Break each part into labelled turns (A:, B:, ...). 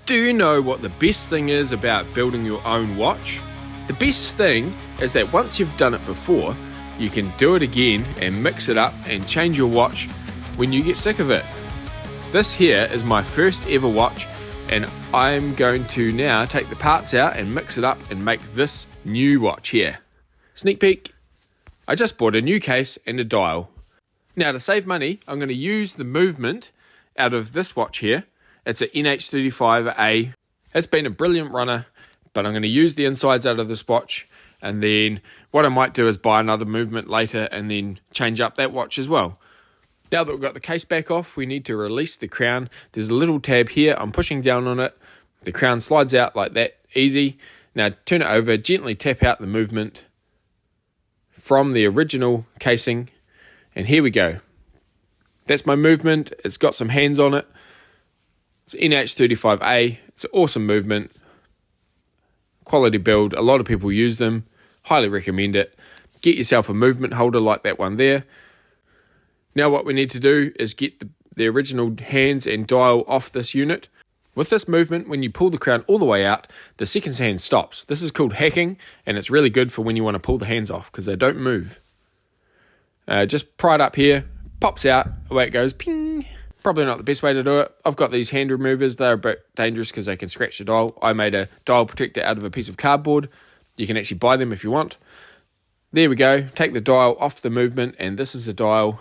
A: Do you know what the best thing is about building your own watch? The best thing is that once you've done it before, you can do it again and mix it up and change your watch when you get sick of it. This here is my first ever watch, and I'm going to now take the parts out and mix it up and make this new watch here. Sneak peek. I just bought a new case and a dial. Now to save money, I'm going to use the movement out of this watch here. It's an NH35A. It's been a brilliant runner, but I'm going to use the insides out of this watch, and then what I might do is buy another movement later and then change up that watch as well. Now that we've got the case back off, we need to release the crown. There's a little tab here. I'm pushing down on it. The crown slides out like that, easy. Now turn it over, gently tap out the movement from the original casing, and here we go. That's my movement. It's got some hands on it. It's NH35A. It's an awesome movement. Quality build. A lot of people use them. Highly recommend it. Get yourself a movement holder like that one there. Now what we need to do is get the original hands and dial off this unit. With this movement, when you pull the crown all the way out, the second hand stops. This is called hacking, and it's really good for when you want to pull the hands off because they don't move. Just pry it up here, pops out, away it goes, ping. Probably not the best way to do it. I've got these hand removers. They're a bit dangerous because they can scratch the dial. I made a dial protector out of a piece of cardboard. You can actually buy them if you want. There we go. Take the dial off the movement, and this is the dial.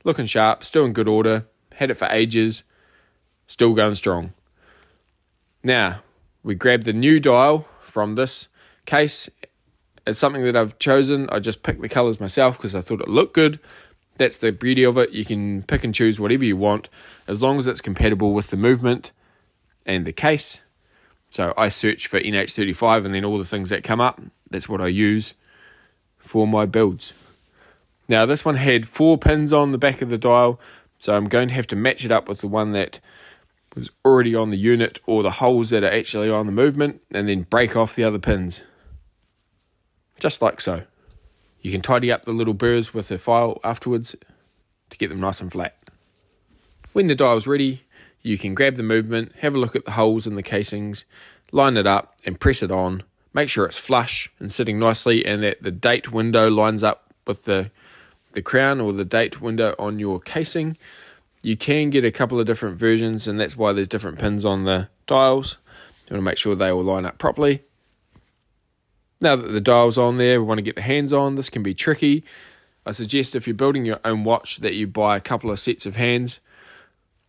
A: Looking sharp, still in good order. Had it for ages. Still going strong. Now, we grab the new dial from this case. It's something that I've chosen. I just picked the colours myself because I thought it looked good. That's the beauty of it. You can pick and choose whatever you want as long as it's compatible with the movement and the case. So I search for NH35 and then all the things that come up, that's what I use for my builds. Now this one had 4 pins on the back of the dial, so I'm going to have to match it up with the one that was already on the unit or the holes that are actually on the movement, and then break off the other pins. Just like so. You can tidy up the little burrs with a file afterwards to get them nice and flat. When the dial's ready, you can grab the movement, have a look at the holes in the casings, line it up and press it on. Make sure it's flush and sitting nicely and that the date window lines up with the crown or the date window on your casing. You can get a couple of different versions, and that's why there's different pins on the dials. You want to make sure they all line up properly. Now that the dial's on there, we want to get the hands on. This can be tricky. I suggest if you're building your own watch that you buy a couple of sets of hands,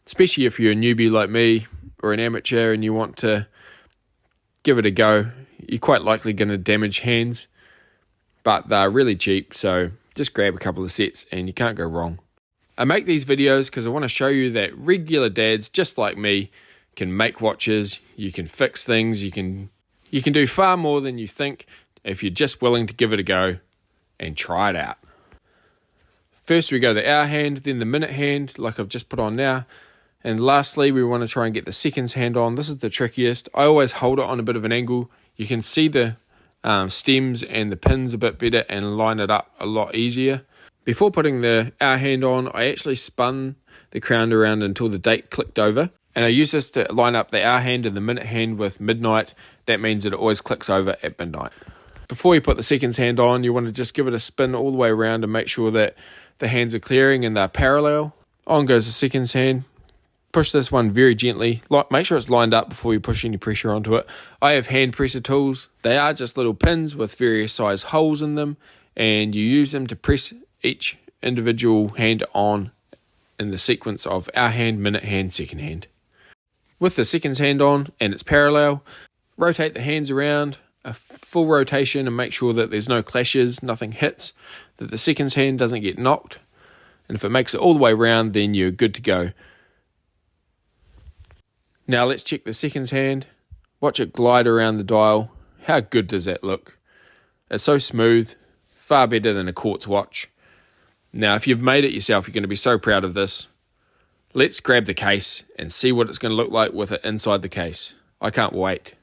A: especially if you're a newbie like me or an amateur and you want to give it a go. You're quite likely going to damage hands, but they're really cheap, so just grab a couple of sets and you can't go wrong. I make these videos because I want to show you that regular dads just like me can make watches, you can fix things, you can do far more than you think if you're just willing to give it a go and try it out. First we go the hour hand, then the minute hand like I've just put on now, and lastly we want to try and get the seconds hand on. This is the trickiest. I always hold it on a bit of an angle. You can see the stems and the pins a bit better and line it up a lot easier. Before putting the hour hand on, I actually spun the crown around until the date clicked over. And I use this to line up the hour hand and the minute hand with midnight. That means that it always clicks over at midnight. Before you put the seconds hand on, you want to just give it a spin all the way around and make sure that the hands are clearing and they're parallel. On goes the seconds hand. Push this one very gently. Make sure it's lined up before you push any pressure onto it. I have hand presser tools. They are just little pins with various size holes in them, and you use them to press each individual hand on in the sequence of hour hand, minute hand, second hand. With the seconds hand on and it's parallel, rotate the hands around a full rotation and make sure that there's no clashes, nothing hits, that the seconds hand doesn't get knocked. And if it makes it all the way around, then you're good to go. Now let's check the seconds hand. Watch it glide around the dial. How good does that look? It's so smooth, far better than a quartz watch. Now if you've made it yourself, you're going to be so proud of this. Let's grab the case and see what it's going to look like with it inside the case. I can't wait.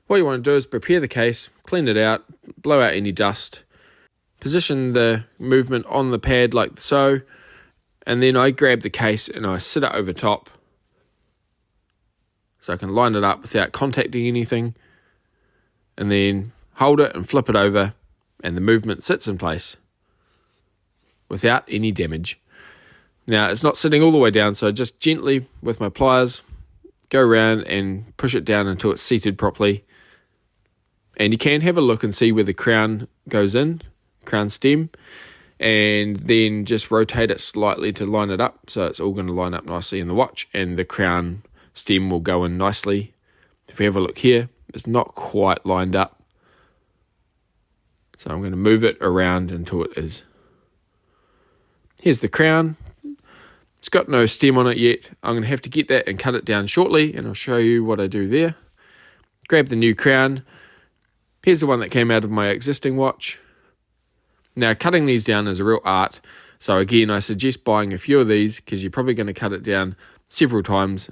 A: What you want to do is prepare the case, clean it out, blow out any dust, position the movement on the pad like so, and then I grab the case and I sit it over top so I can line it up without contacting anything, and then hold it and flip it over, and the movement sits in place without any damage. Now it's not sitting all the way down, so just gently with my pliers go around and push it down until it's seated properly. And you can have a look and see where the crown goes in, crown stem, and then just rotate it slightly to line it up, so it's all going to line up nicely in the watch, and the crown stem will go in nicely. If you have a look here, it's not quite lined up, so I'm going to move it around until it is. Here's the crown. It's got no stem on it yet. I'm going to have to get that and cut it down shortly, and I'll show you what I do there. Grab the new crown. Here's the one that came out of my existing watch. Now, cutting these down is a real art, so again, I suggest buying a few of these because you're probably going to cut it down several times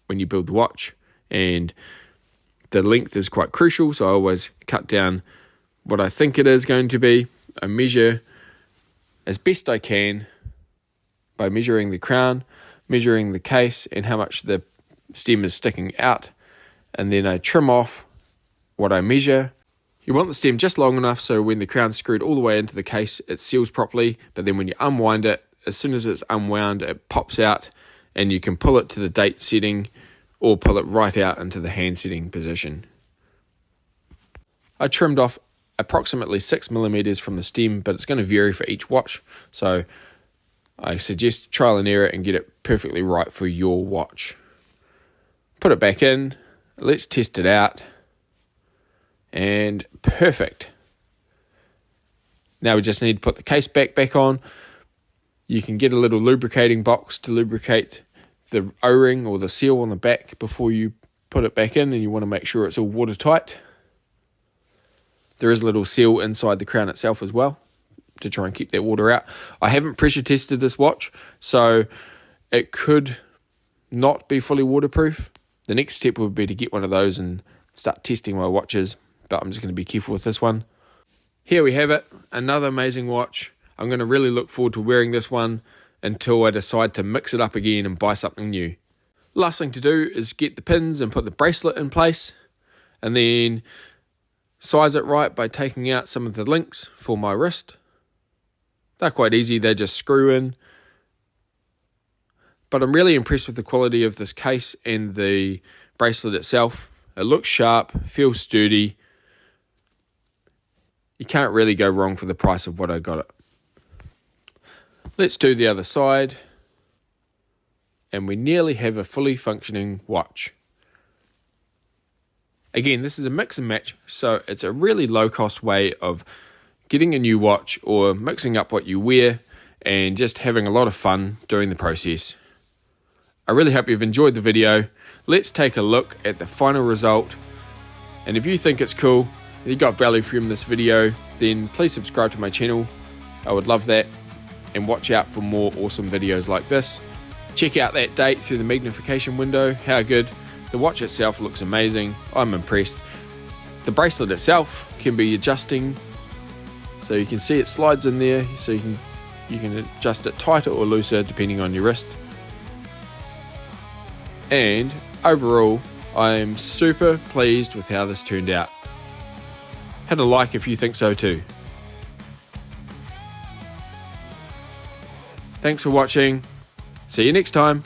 A: when you build the watch, and the length is quite crucial, so I always cut down what I think it is going to be. I measure as best I can by measuring the crown, measuring the case, and how much the stem is sticking out, and then I trim off what I measure. You want the stem just long enough so when the crown's screwed all the way into the case, it seals properly, but then when you unwind it, as soon as it's unwound, it pops out, and you can pull it to the date setting or pull it right out into the hand setting position. I trimmed off approximately 6mm from the stem, but it's going to vary for each watch, so I suggest trial and error and get it perfectly right for your watch. Put it back in, let's test it out, and perfect. Now we just need to put the case back on. You can get a little lubricating box to lubricate the O-ring or the seal on the back before you put it back in, and you want to make sure it's all watertight. There is a little seal inside the crown itself as well to try and keep that water out. I haven't pressure tested this watch, so it could not be fully waterproof. The next step would be to get one of those and start testing my watches, but I'm just going to be careful with this one. Here we have it, another amazing watch. I'm going to really look forward to wearing this one until I decide to mix it up again and buy something new. Last thing to do is get the pins and put the bracelet in place, and then size it right by taking out some of the links for my wrist. They're quite easy, they just screw in. But I'm really impressed with the quality of this case and the bracelet itself. It looks sharp, feels sturdy. You can't really go wrong for the price of what I got it. Let's do the other side. And we nearly have a fully functioning watch. Again, this is a mix and match, so it's a really low cost way of getting a new watch or mixing up what you wear and just having a lot of fun during the process. I really hope you've enjoyed the video. Let's take a look at the final result. And if you think it's cool, if you got value from this video, then please subscribe to my channel. I would love that. And watch out for more awesome videos like this. Check out that date through the magnification window. How good. The watch itself looks amazing. I'm impressed. The bracelet itself can be adjusting, so you can see it slides in there, so you can adjust it tighter or looser depending on your wrist. And overall, I'm super pleased with how this turned out. Hit a like if you think so too. Thanks for watching. See you next time.